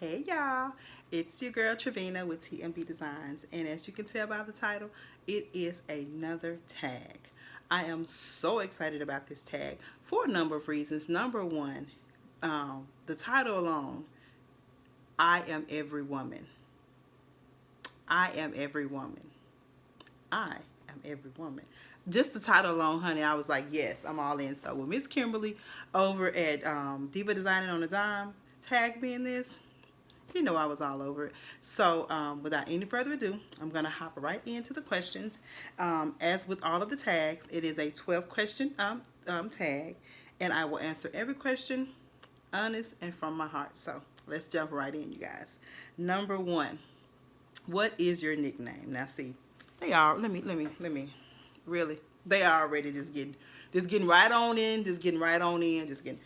Hey y'all, it's your girl Travina with TMB Designs, and as you can tell by the title, it is another tag. I am so excited about this tag for a number of reasons. Number one, the title alone, I am every woman. I am every woman. I am every woman. Just the title alone, honey, I was like, yes, I'm all in. So with Miss Kimberly over at Diva Designing on a Dime tagged me in this, you know I was all over it. So without any further ado, I'm going to hop right into the questions. As with all of the tags, it is a 12 question tag, and I will answer every question honest and from my heart. So let's jump right in, you guys. Number one, what is your nickname? Now see, they are, let me, really, they are already just getting right on in, just getting,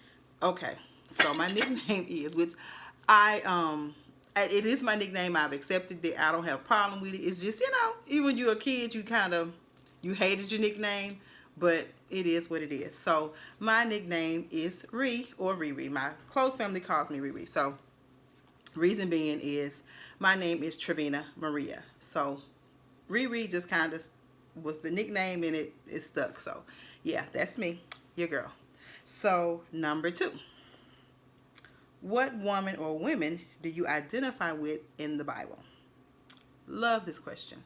okay. So my nickname is, which it is my nickname. I've accepted it. I don't have a problem with it. It's just, even when you're a kid, you hated your nickname, but it is what it is. So my nickname is Ree or Riri. My close family calls me Riri. So reason being is my name is Travina Maria. So Riri just kind of was the nickname and it stuck. So yeah, that's me, your girl. So number two, what woman or women do you identify with in the Bible? Love this question.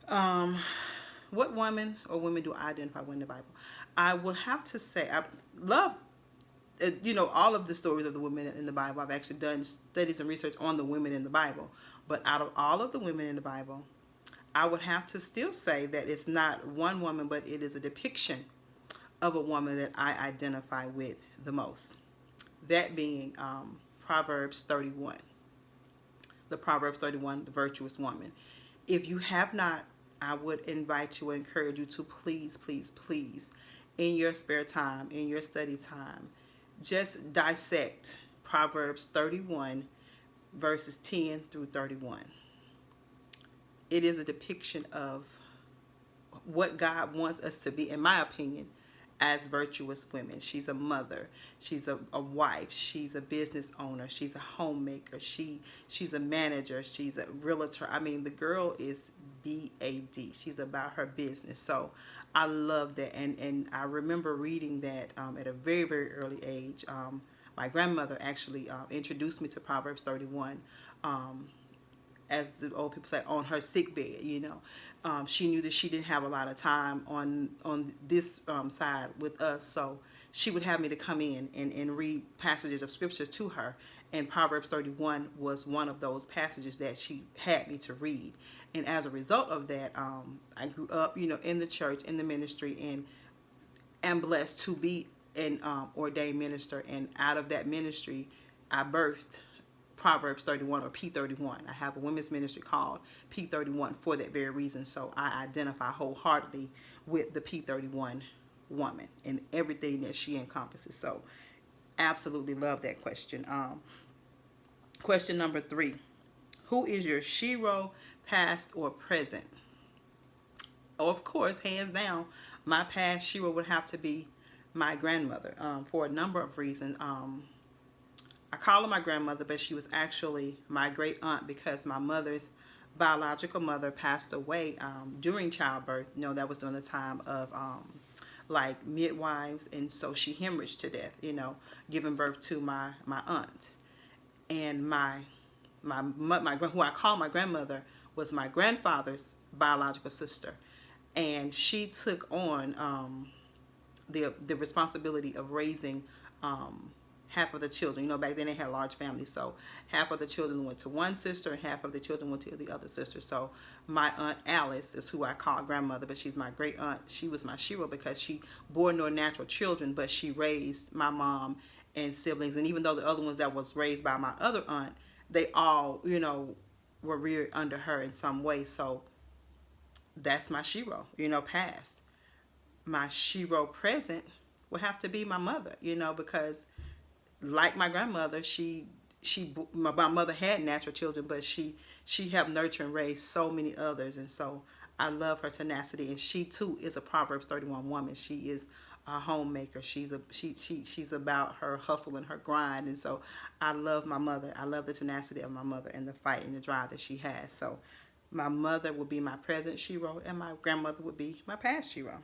Um, what woman or women do I identify with in the Bible? I would have to say I love, all of the stories of the women in the Bible. I've actually done studies and research on the women in the Bible. But out of all of the women in the Bible, I would have to still say that it's not one woman, but it is a depiction of a woman that I identify with the most. That being Proverbs 31. The Proverbs 31, the virtuous woman. If you have not, I would invite you, encourage you to please, please, please, in your spare time, in your study time, just dissect Proverbs 31, verses 10 through 31. It is a depiction of what God wants us to be, in my opinion, as virtuous women. She's a mother, she's a wife, she's a business owner, she's a homemaker, she's a manager, she's a realtor. I mean, the girl is BAD. She's about her business. So I love that, and I remember reading that at a very, very early age. My grandmother actually introduced me to Proverbs 31. As the old people say, on her sick bed. She knew that she didn't have a lot of time on this side with us, so she would have me to come in and read passages of scripture to her, and Proverbs 31 was one of those passages that she had me to read. And as a result of that, I grew up, in the church, in the ministry, and am blessed to be an ordained minister. And out of that ministry, I birthed Proverbs 31 or P31. I have a women's ministry called P31 for that very reason. So I identify wholeheartedly with the P31 woman and everything that she encompasses. So absolutely love that question. Question number three. Who is your shero, past or present? Of course, hands down, my past shero would have to be my grandmother, for a number of reasons. I call her my grandmother, but she was actually my great aunt because my mother's biological mother passed away during childbirth. That was during the time of like midwives, and so she hemorrhaged to death. Giving birth to my aunt, and my who I call my grandmother was my grandfather's biological sister, and she took on the responsibility of raising half of the children. Back then they had large families, so half of the children went to one sister and half of the children went to the other sister. So my aunt Alice is who I call grandmother, but she's my great aunt. She was my shero because she bore no natural children, but she raised my mom and siblings. And even though the other ones that was raised by my other aunt, they all, were reared under her in some way. So that's my shero, past. My shero present would have to be my mother, because like my grandmother, my mother had natural children, but she helped nurture and raise so many others. And so I love her tenacity, and she too is a Proverbs 31 woman. She is a homemaker. She's about her hustle and her grind, and so I love my mother. I love the tenacity of my mother and the fight and the drive that she has. So my mother would be my present Shiro, and my grandmother would be my past Shiro.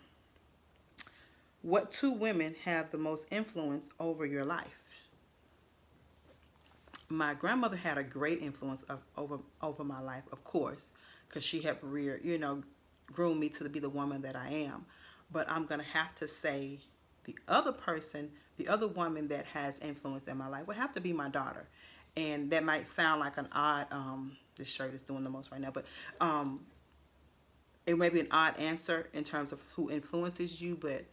What two women have the most influence over your life? My grandmother had a great influence over my life, of course, because she helped rear, groom me to be the woman that I am. But I'm gonna have to say the other woman that has influence in my life would have to be my daughter. And that might sound like an odd, this shirt is doing the most right now, but it may be an odd answer in terms of who influences you, but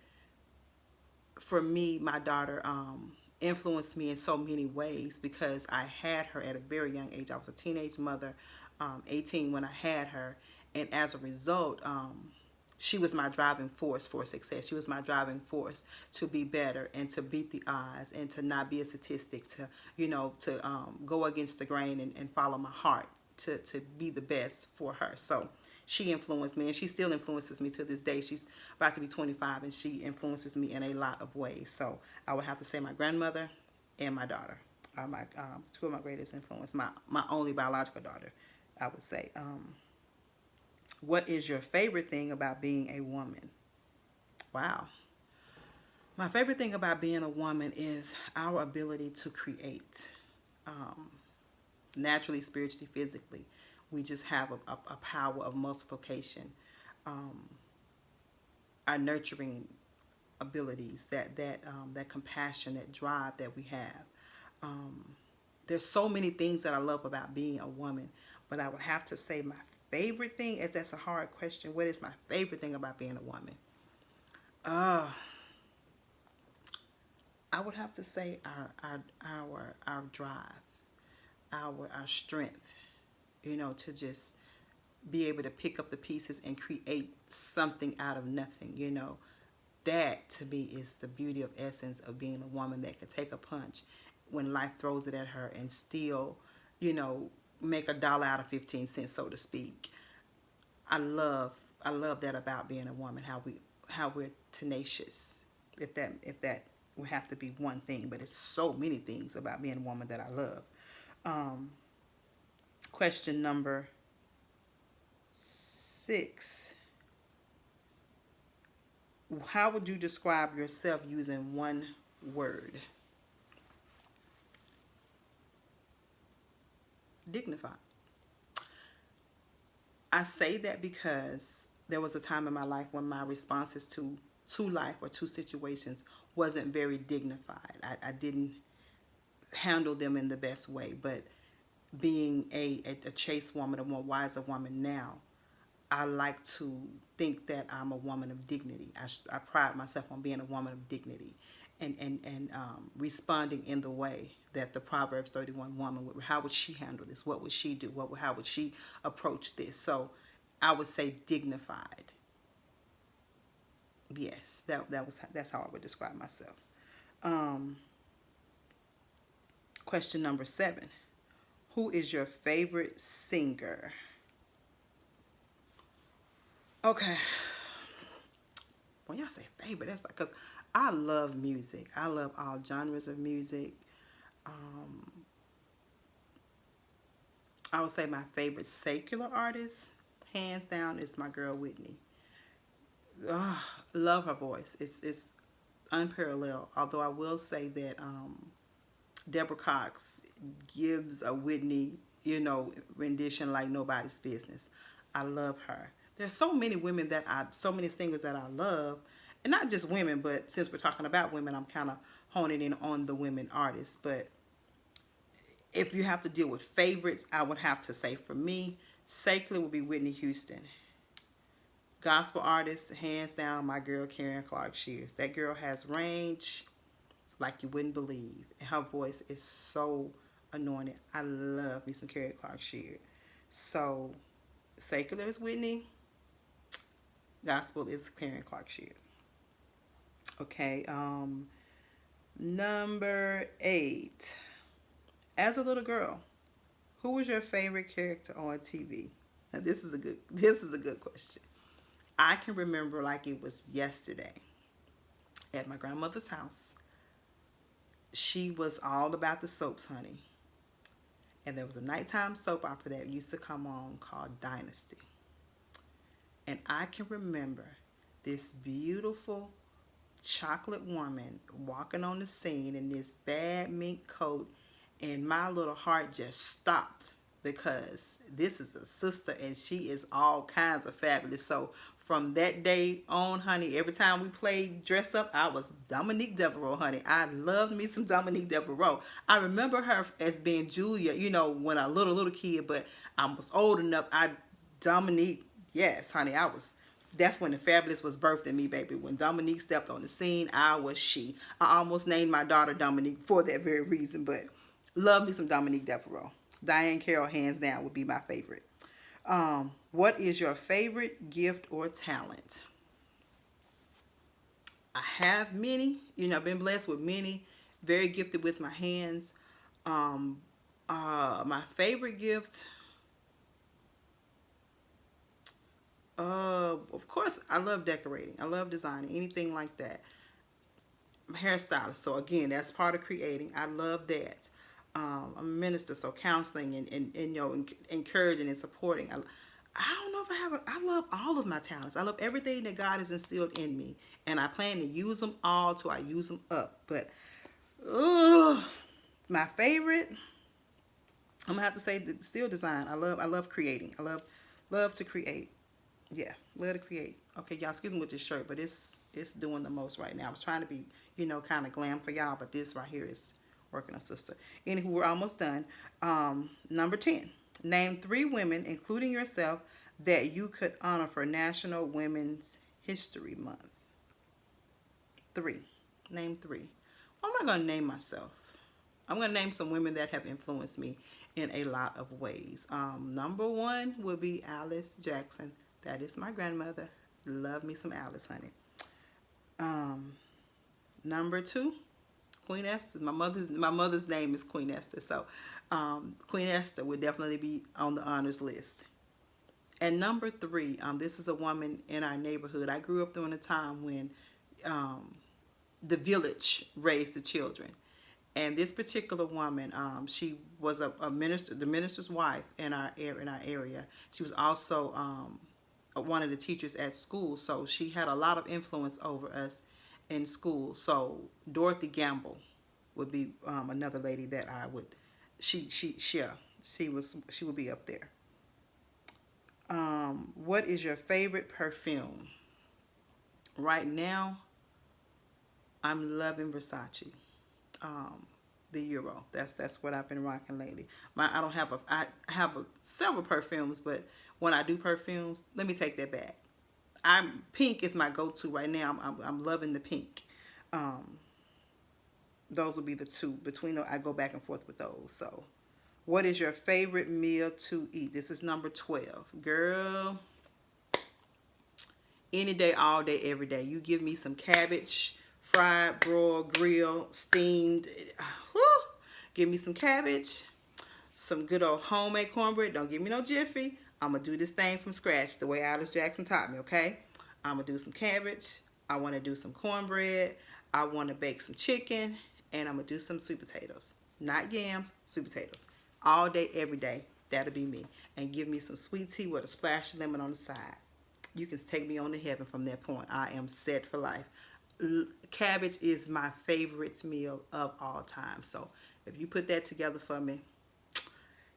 for me, my daughter influenced me in so many ways because I had her at a very young age. I was a teenage mother, 18 when I had her, and as a result, she was my driving force for success. She was my driving force to be better and to beat the odds and to not be a statistic, to go against the grain and follow my heart to be the best for her. So she influenced me, and she still influences me to this day. She's about to be 25, and she influences me in a lot of ways. So I would have to say my grandmother and my daughter are my two of my greatest influence. My only biological daughter, I would say. What is your favorite thing about being a woman? Wow. My favorite thing about being a woman is our ability to create, naturally, spiritually, physically. We just have a power of multiplication. Our nurturing abilities, that compassion, that drive that we have. There's so many things that I love about being a woman, but I would have to say my favorite thing, if that's a hard question, what is my favorite thing about being a woman? I would have to say our drive, our strength, to just be able to pick up the pieces and create something out of nothing. That to me is the beauty of essence of being a woman that could take a punch when life throws it at her and still, make a dollar out of 15 cents, so to speak. I love that about being a woman, how we're tenacious. If that would have to be one thing, but it's so many things about being a woman that I love. Question number 6. How would you describe yourself using one word? Dignified. I say that because there was a time in my life when my responses to life or to situations wasn't very dignified. I didn't handle them in the best way. But being a chaste woman, a more wiser woman now, I like to think that I'm a woman of dignity. I pride myself on being a woman of dignity and responding in the way that the Proverbs 31 woman would. How would she handle this? What would she do? How would she approach this? So I would say dignified. Yes, that's how I would describe myself. Question number 7. Who is your favorite singer? Okay. When y'all say favorite, that's like, because I love music. I love all genres of music. I would say my favorite secular artist, hands down, is my girl Whitney. Love her voice. It's unparalleled. Although I will say that Deborah Cox gives a Whitney, rendition like nobody's business. I love her. There's so many women so many singers that I love, and not just women, but since we're talking about women, I'm kind of honing in on the women artists. But if you have to deal with favorites, I would have to say for me, secular would be Whitney Houston. Gospel artist, hands down, my girl Karen Clark Shears. That girl has range like you wouldn't believe. And her voice is so anointed. I love me some Karen Clark Sheard. So, secular is Whitney. Gospel is Karen Clark Sheard. Okay, number 8. As a little girl, who was your favorite character on TV? This is a good question. I can remember like it was yesterday at my grandmother's house. She was all about the soaps, honey. And there was a nighttime soap opera that used to come on called Dynasty. And I can remember this beautiful chocolate woman walking on the scene in this bad mink coat, and my little heart just stopped because this is a sister and she is all kinds of fabulous. So from that day on, honey, every time we played dress up, I was Dominique Devereaux, honey. I loved me some Dominique Devereaux. I remember her as being Julia, when I was a little kid, but I was old enough. Dominique, yes, honey, that's when the fabulous was birthed in me, baby. When Dominique stepped on the scene, I was she. I almost named my daughter Dominique for that very reason, but love me some Dominique Devereaux. Diane Carroll, hands down, would be my favorite. What is your favorite gift or talent? I have many. I've been blessed with many. Very gifted with my hands. My favorite gift, of course, I love decorating. I love designing, anything like that. I'm a hairstylist, so again, that's part of creating. I love that. I'm a minister, so counseling and encouraging and supporting. I don't know if I love all of my talents. I love everything that God has instilled in me, and I plan to use them all till I use them up. But, my favorite, I'm gonna have to say still design. I love creating. I love to create. Yeah, love to create. Okay, y'all, excuse me with this shirt, but it's doing the most right now. I was trying to be, kind of glam for y'all, but this right here is working a sister. Anywho, we're almost done. Number 10. Name 3 women, including yourself, that you could honor for National Women's History Month. 3. Name 3. Well, I'm not going to name myself. I'm going to name some women that have influenced me in a lot of ways. Number 1 will be Alice Jackson. That is my grandmother. Love me some Alice, honey. Number 2, Queen Esther. My mother's name is Queen Esther, so Queen Esther would definitely be on the honors list. And number 3, this is a woman in our neighborhood. I grew up during a time when the village raised the children. And this particular woman, she was a minister, the minister's wife in our area. She was also one of the teachers at school, so she had a lot of influence over us in school. So Dorothy Gamble would be another lady that I would. She would be up there. What is your favorite perfume? Right now, I'm loving Versace. The Euro. That's what I've been rocking lately. I have several perfumes, but when I do perfumes, let me take that back. Pink is my go-to right now. I'm loving the pink. Those would be the 2. I go back and forth with those. So, what is your favorite meal to eat? This is number 12. Girl, any day, all day, every day. You give me some cabbage, fried, broiled, grilled, steamed. Whew. Give me some cabbage, some good old homemade cornbread. Don't give me no jiffy. I'm going to do this thing from scratch the way Alice Jackson taught me, okay? I'm going to do some cabbage. I want to do some cornbread. I want to bake some chicken. And I'm going to do some sweet potatoes. Not yams, sweet potatoes. All day, every day. That'll be me. And give me some sweet tea with a splash of lemon on the side. You can take me on to heaven from that point. I am set for life. Cabbage is my favorite meal of all time. So if you put that together for me,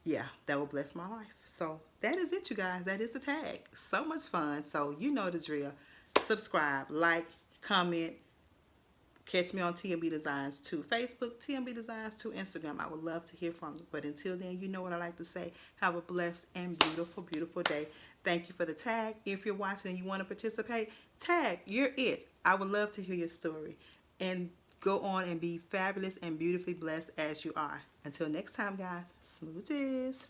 yeah, that will bless my life. So that is it, you guys. That is the tag. So much fun. So you know the drill. Subscribe, like, comment. Catch me on TMB Designs 2 Facebook, TMB Designs 2 Instagram. I would love to hear from you. But until then, you know what I like to say. Have a blessed and beautiful, beautiful day. Thank you for the tag. If you're watching and you want to participate, tag. You're it. I would love to hear your story. And go on and be fabulous and beautifully blessed as you are. Until next time, guys. Smooches.